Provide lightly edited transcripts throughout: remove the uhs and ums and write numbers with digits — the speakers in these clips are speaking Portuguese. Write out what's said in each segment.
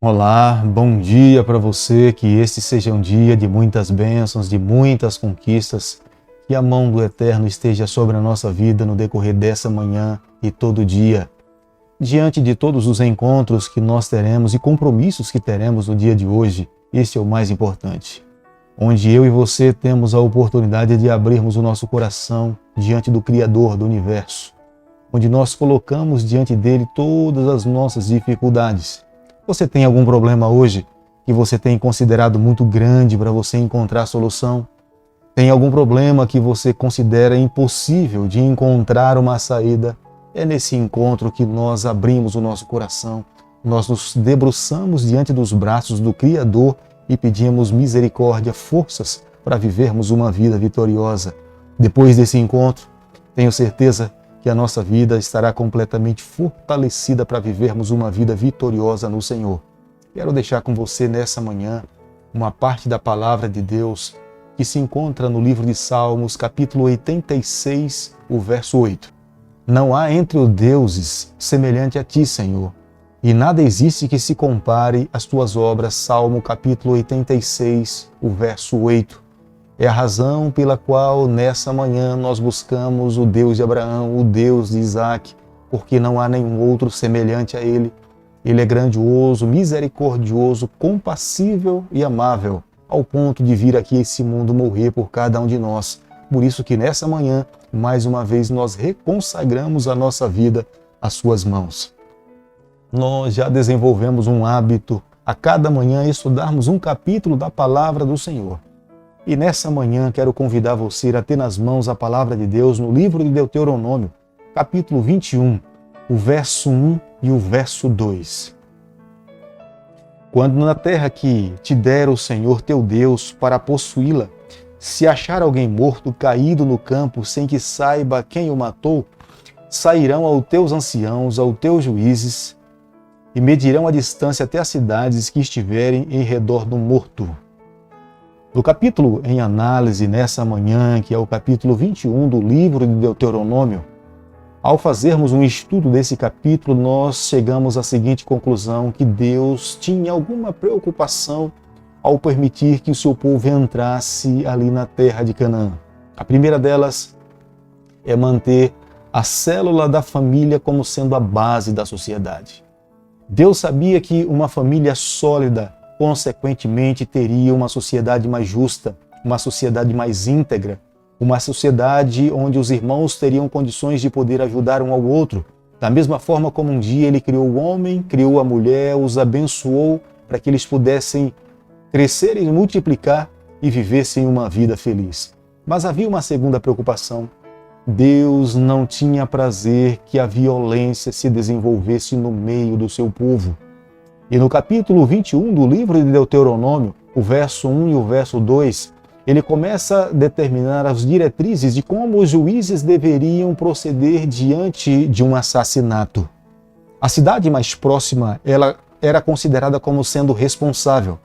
Olá, bom dia para você, que este seja um dia de muitas bênçãos, de muitas conquistas, que a mão do Eterno esteja sobre a nossa vida no decorrer dessa manhã e todo dia. Diante de todos os encontros que nós teremos e compromissos que teremos no dia de hoje, este é o mais importante, onde eu e você temos a oportunidade de abrirmos o nosso coração diante do Criador do Universo, onde nós colocamos diante dele todas as nossas dificuldades. Você tem algum problema hoje que você tem considerado muito grande para você encontrar solução? Tem algum problema que você considera impossível de encontrar uma saída? É nesse encontro que nós abrimos o nosso coração, nós nos debruçamos diante dos braços do Criador e pedimos misericórdia, forças para vivermos uma vida vitoriosa. Depois desse encontro, tenho certeza que a nossa vida estará completamente fortalecida para vivermos uma vida vitoriosa no Senhor. Quero deixar com você nessa manhã uma parte da palavra de Deus que se encontra no livro de Salmos, capítulo 86, o verso 8. Não há entre os deuses semelhante a ti, Senhor, e nada existe que se compare às tuas obras. Salmo capítulo 86, o verso 8. É a razão pela qual nessa manhã nós buscamos o Deus de Abraão, o Deus de Isaac, porque não há nenhum outro semelhante a Ele. Ele é grandioso, misericordioso, compassível e amável, ao ponto de vir aqui a esse mundo morrer por cada um de nós. Por isso que nessa manhã, mais uma vez, nós reconsagramos a nossa vida às suas mãos. Nós já desenvolvemos um hábito a cada manhã estudarmos um capítulo da palavra do Senhor. E nessa manhã quero convidar você a ter nas mãos a palavra de Deus no livro de Deuteronômio, capítulo 21, o verso 1 e o verso 2. Quando na terra que te der o Senhor teu Deus para possuí-la, se achar alguém morto, caído no campo, sem que saiba quem o matou, sairão aos teus anciãos, aos teus juízes, e medirão a distância até as cidades que estiverem em redor do morto. No capítulo em análise nessa manhã, que é o capítulo 21 do livro de Deuteronômio, ao fazermos um estudo desse capítulo, nós chegamos à seguinte conclusão, que Deus tinha alguma preocupação ao permitir que o seu povo entrasse ali na terra de Canaã. A primeira delas é manter a célula da família como sendo a base da sociedade. Deus sabia que uma família sólida, consequentemente, teria uma sociedade mais justa, uma sociedade mais íntegra, uma sociedade onde os irmãos teriam condições de poder ajudar um ao outro. Da mesma forma como um dia ele criou o homem, criou a mulher, os abençoou para que eles pudessem crescer e multiplicar e vivessem uma vida feliz. Mas havia uma segunda preocupação. Deus não tinha prazer que a violência se desenvolvesse no meio do seu povo. E no capítulo 21 do livro de Deuteronômio, o verso 1 e o verso 2, ele começa a determinar as diretrizes de como os juízes deveriam proceder diante de um assassinato. A cidade mais próxima, ela era considerada como sendo responsável.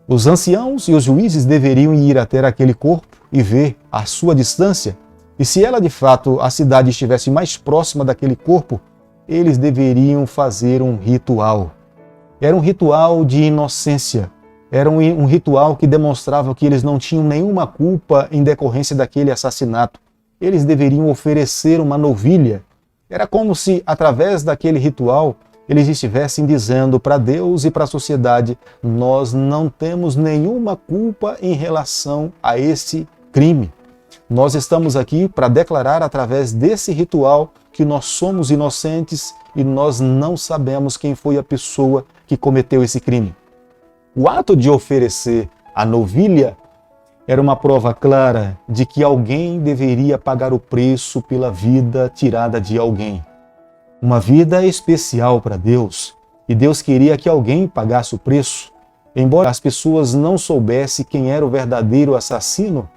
Os anciãos e os juízes deveriam ir até aquele corpo e ver a sua distância. E se ela de fato, a cidade estivesse mais próxima daquele corpo, eles deveriam fazer um ritual. Era um ritual de inocência, era um ritual que demonstrava que eles não tinham nenhuma culpa em decorrência daquele assassinato. Eles deveriam oferecer uma novilha. Era como se, através daquele ritual, eles estivessem dizendo para Deus e para a sociedade: nós não temos nenhuma culpa em relação a esse crime. Nós estamos aqui para declarar através desse ritual que nós somos inocentes e nós não sabemos quem foi a pessoa que cometeu esse crime. O ato de oferecer a novilha era uma prova clara de que alguém deveria pagar o preço pela vida tirada de alguém. Uma vida especial para Deus, e Deus queria que alguém pagasse o preço. Embora as pessoas não soubessem quem era o verdadeiro assassino,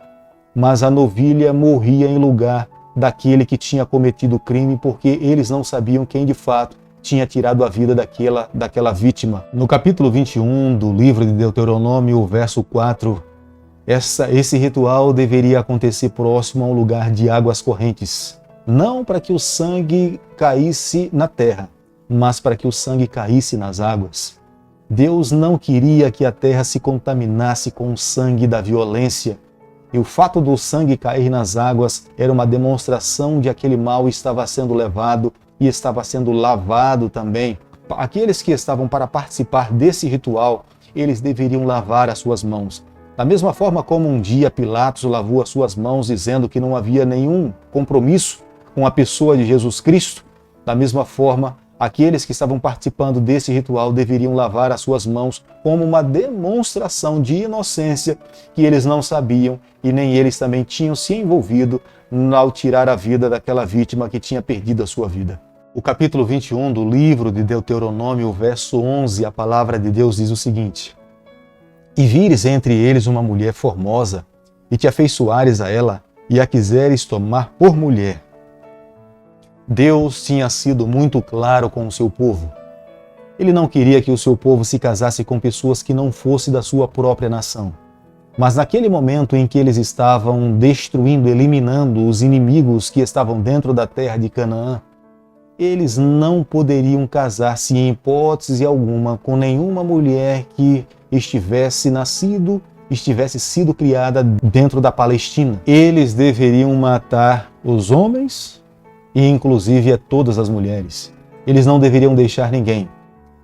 mas a novilha morria em lugar daquele que tinha cometido o crime, porque eles não sabiam quem de fato tinha tirado a vida daquela vítima. No capítulo 21 do livro de Deuteronômio, o verso 4, esse ritual deveria acontecer próximo a um lugar de águas correntes, não para que o sangue caísse na terra, mas para que o sangue caísse nas águas. Deus não queria que a terra se contaminasse com o sangue da violência. E o fato do sangue cair nas águas era uma demonstração de aquele mal estava sendo levado e estava sendo lavado também. Aqueles que estavam para participar desse ritual, eles deveriam lavar as suas mãos. Da mesma forma como um dia Pilatos lavou as suas mãos dizendo que não havia nenhum compromisso com a pessoa de Jesus Cristo, da mesma forma, aqueles que estavam participando desse ritual deveriam lavar as suas mãos como uma demonstração de inocência que eles não sabiam e nem eles também tinham se envolvido ao tirar a vida daquela vítima que tinha perdido a sua vida. O capítulo 21 do livro de Deuteronômio, o verso 11, a palavra de Deus diz o seguinte: E vires entre eles uma mulher formosa, e te afeiçoares a ela, e a quiseres tomar por mulher. Deus tinha sido muito claro com o seu povo. Ele não queria que o seu povo se casasse com pessoas que não fossem da sua própria nação. Mas naquele momento em que eles estavam destruindo, eliminando os inimigos que estavam dentro da terra de Canaã, eles não poderiam casar-se em hipótese alguma com nenhuma mulher que estivesse sido criada dentro da Palestina. Eles deveriam matar os homens e inclusive a todas as mulheres. Eles não deveriam deixar ninguém.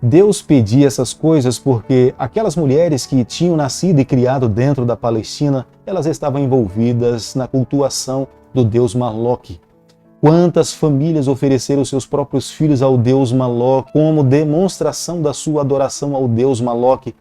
Deus pedia essas coisas porque aquelas mulheres que tinham nascido e criado dentro da Palestina, elas estavam envolvidas na cultuação do deus Moloque. Quantas famílias ofereceram seus próprios filhos ao deus Moloque como demonstração da sua adoração ao deus Moloque?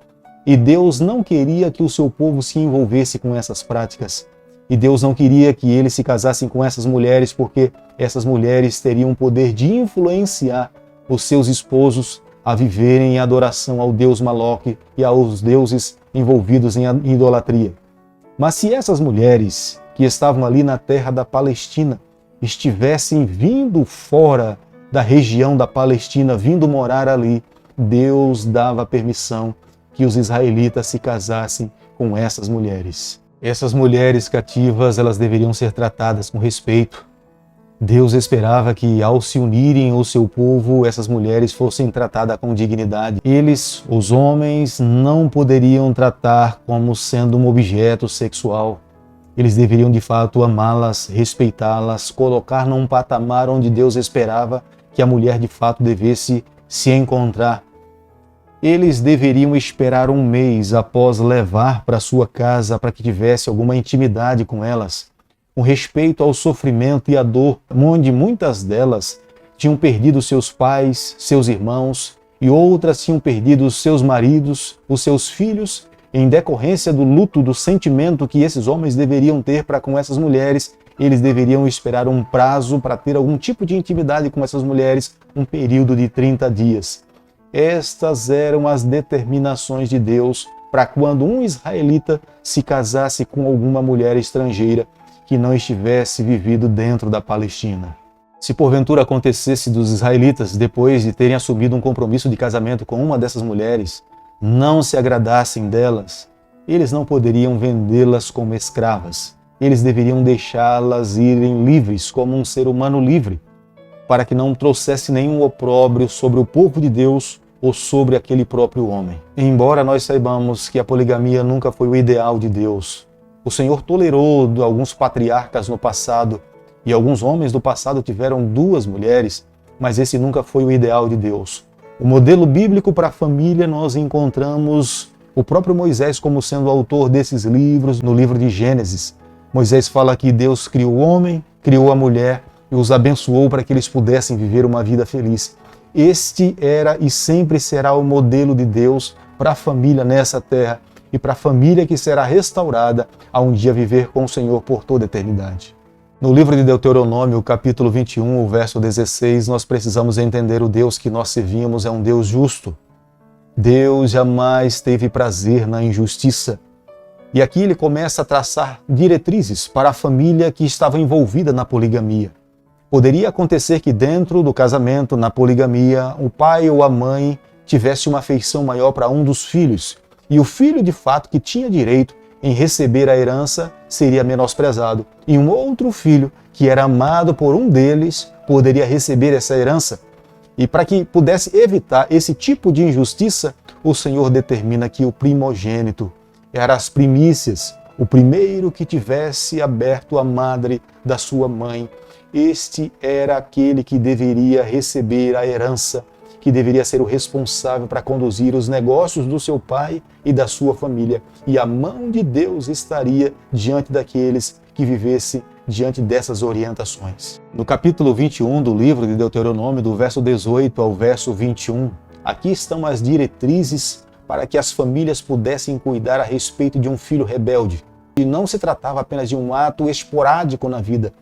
E Deus não queria que o seu povo se envolvesse com essas práticas. E Deus não queria que eles se casassem com essas mulheres porque essas mulheres teriam o poder de influenciar os seus esposos a viverem em adoração ao deus Moloque e aos deuses envolvidos em idolatria. Mas se essas mulheres que estavam ali na terra da Palestina estivessem vindo fora da região da Palestina, vindo morar ali, Deus dava permissão que os israelitas se casassem com essas mulheres. Essas mulheres cativas, elas deveriam ser tratadas com respeito. Deus esperava que, ao se unirem ao seu povo, essas mulheres fossem tratadas com dignidade. Eles, os homens, não poderiam tratar como sendo um objeto sexual. Eles deveriam, de fato, amá-las, respeitá-las, colocar num patamar onde Deus esperava que a mulher, de fato, devesse se encontrar. Eles deveriam esperar um mês após levar para sua casa para que tivesse alguma intimidade com elas, com respeito ao sofrimento e à dor, onde muitas delas tinham perdido seus pais, seus irmãos, e outras tinham perdido os seus maridos, os seus filhos, em decorrência do luto, do sentimento que esses homens deveriam ter para com essas mulheres. Eles deveriam esperar um prazo para ter algum tipo de intimidade com essas mulheres, um período de 30 dias. Estas eram as determinações de Deus para quando um israelita se casasse com alguma mulher estrangeira que não estivesse vivido dentro da Palestina. Se porventura acontecesse dos israelitas, depois de terem assumido um compromisso de casamento com uma dessas mulheres, não se agradassem delas, eles não poderiam vendê-las como escravas. Eles deveriam deixá-las irem livres como um ser humano livre, para que não trouxesse nenhum opróbrio sobre o povo de Deus ou sobre aquele próprio homem. Embora nós saibamos que a poligamia nunca foi o ideal de Deus, o Senhor tolerou alguns patriarcas no passado e alguns homens do passado tiveram 2 mulheres, mas esse nunca foi o ideal de Deus. O modelo bíblico para a família nós encontramos o próprio Moisés como sendo o autor desses livros, no livro de Gênesis. Moisés fala que Deus criou o homem, criou a mulher e os abençoou para que eles pudessem viver uma vida feliz. Este era e sempre será o modelo de Deus para a família nessa terra e para a família que será restaurada a um dia viver com o Senhor por toda a eternidade. No livro de Deuteronômio, capítulo 21, o verso 16, nós precisamos entender o Deus que nós servimos é um Deus justo. Deus jamais teve prazer na injustiça. E aqui ele começa a traçar diretrizes para a família que estava envolvida na poligamia. Poderia acontecer que dentro do casamento, na poligamia, o pai ou a mãe tivesse uma afeição maior para um dos filhos, e o filho de fato que tinha direito em receber a herança seria menosprezado, e um outro filho que era amado por um deles poderia receber essa herança. E para que pudesse evitar esse tipo de injustiça, o Senhor determina que o primogênito era as primícias, o primeiro que tivesse aberto a madre da sua mãe. Este era aquele que deveria receber a herança, que deveria ser o responsável para conduzir os negócios do seu pai e da sua família. E a mão de Deus estaria diante daqueles que vivessem diante dessas orientações. No capítulo 21 do livro de Deuteronômio, do verso 18 ao verso 21, aqui estão as diretrizes para que as famílias pudessem cuidar a respeito de um filho rebelde. E não se tratava apenas de um ato esporádico na vida,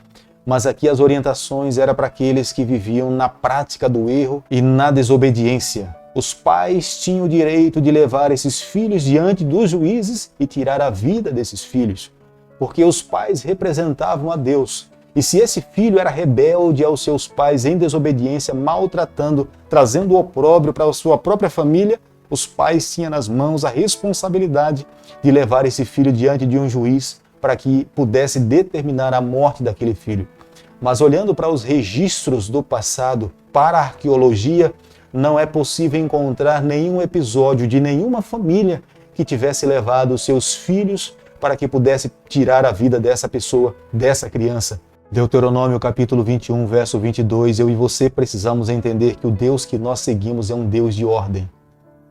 mas aqui as orientações eram para aqueles que viviam na prática do erro e na desobediência. Os pais tinham o direito de levar esses filhos diante dos juízes e tirar a vida desses filhos, porque os pais representavam a Deus. E se esse filho era rebelde aos seus pais em desobediência, maltratando, trazendo o opróbrio para a sua própria família, os pais tinham nas mãos a responsabilidade de levar esse filho diante de um juiz para que pudesse determinar a morte daquele filho. Mas olhando para os registros do passado, para a arqueologia, não é possível encontrar nenhum episódio de nenhuma família que tivesse levado seus filhos para que pudesse tirar a vida dessa pessoa, dessa criança. Deuteronômio capítulo 21, verso 22, eu e você precisamos entender que o Deus que nós seguimos é um Deus de ordem.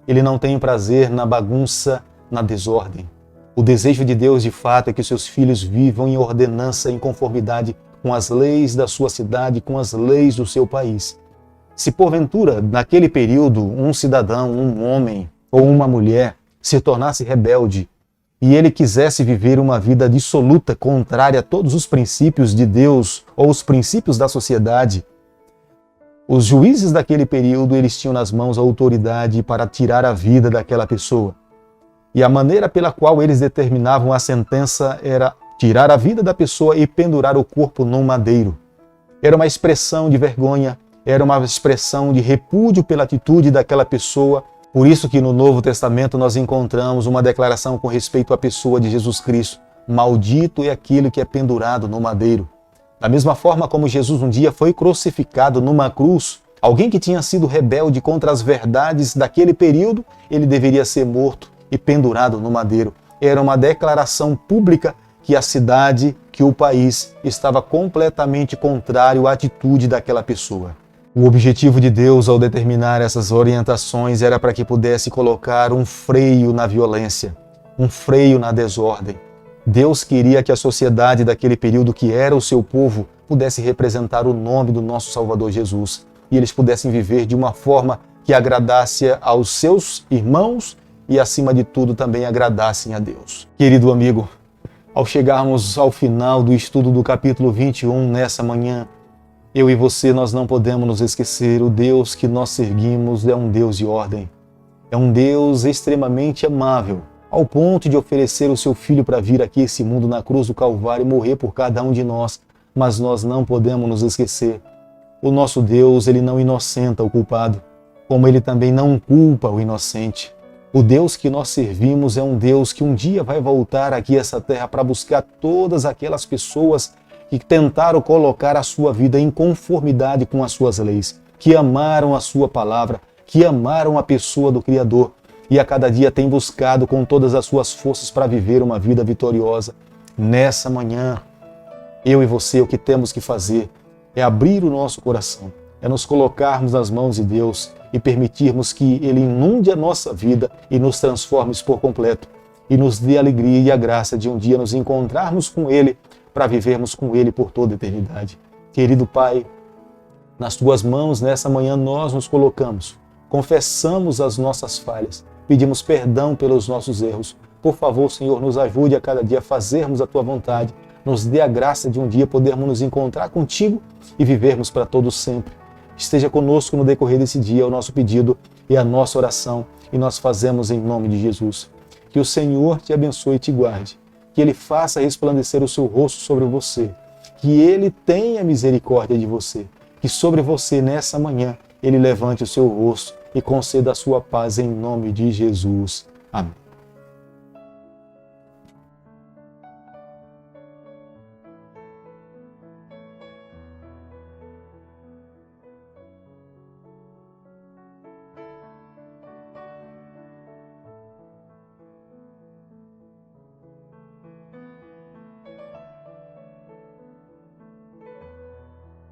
Ele não tem prazer na bagunça, na desordem. O desejo de Deus, de fato, é que seus filhos vivam em ordenança, em conformidade com as leis da sua cidade, com as leis do seu país. Se porventura, naquele período, um cidadão, um homem ou uma mulher se tornasse rebelde e ele quisesse viver uma vida dissoluta, contrária a todos os princípios de Deus ou os princípios da sociedade, os juízes daquele período, eles tinham nas mãos a autoridade para tirar a vida daquela pessoa. E a maneira pela qual eles determinavam a sentença era tirar a vida da pessoa e pendurar o corpo num madeiro. Era uma expressão de vergonha, era uma expressão de repúdio pela atitude daquela pessoa. Por isso que no Novo Testamento nós encontramos uma declaração com respeito à pessoa de Jesus Cristo. Maldito é aquele que é pendurado no madeiro. Da mesma forma como Jesus um dia foi crucificado numa cruz, alguém que tinha sido rebelde contra as verdades daquele período, ele deveria ser morto e pendurado no madeiro. Era uma declaração pública que a cidade, que o país estava completamente contrário à atitude daquela pessoa. O objetivo de Deus ao determinar essas orientações era para que pudesse colocar um freio na violência, um freio na desordem. Deus queria que a sociedade daquele período, que era o seu povo, pudesse representar o nome do nosso Salvador Jesus e eles pudessem viver de uma forma que agradasse aos seus irmãos e, acima de tudo, também agradassem a Deus. Querido amigo, ao chegarmos ao final do estudo do capítulo 21 nessa manhã, eu e você, nós não podemos nos esquecer, o Deus que nós seguimos é um Deus de ordem, é um Deus extremamente amável, ao ponto de oferecer o seu Filho para vir aqui esse mundo na cruz do Calvário e morrer por cada um de nós. Mas nós não podemos nos esquecer. O nosso Deus, ele não inocenta o culpado, como ele também não culpa o inocente. O Deus que nós servimos é um Deus que um dia vai voltar aqui a essa terra para buscar todas aquelas pessoas que tentaram colocar a sua vida em conformidade com as suas leis, que amaram a sua palavra, que amaram a pessoa do Criador, e a cada dia tem buscado com todas as suas forças para viver uma vida vitoriosa. Nessa manhã, eu e você, o que temos que fazer é abrir o nosso coração, é nos colocarmos nas mãos de Deus e permitirmos que Ele inunde a nossa vida e nos transforme por completo e nos dê a alegria e a graça de um dia nos encontrarmos com Ele para vivermos com Ele por toda a eternidade. Querido Pai, nas Tuas mãos nessa manhã nós nos colocamos, confessamos as nossas falhas, pedimos perdão pelos nossos erros. Por favor, Senhor, nos ajude a cada dia a fazermos a Tua vontade, nos dê a graça de um dia podermos nos encontrar contigo e vivermos para todos sempre. Esteja conosco no decorrer desse dia, é o nosso pedido e a nossa oração, e nós fazemos em nome de Jesus. Que o Senhor te abençoe e te guarde, que Ele faça resplandecer o seu rosto sobre você, que Ele tenha misericórdia de você, que sobre você nessa manhã Ele levante o seu rosto e conceda a sua paz em nome de Jesus. Amém.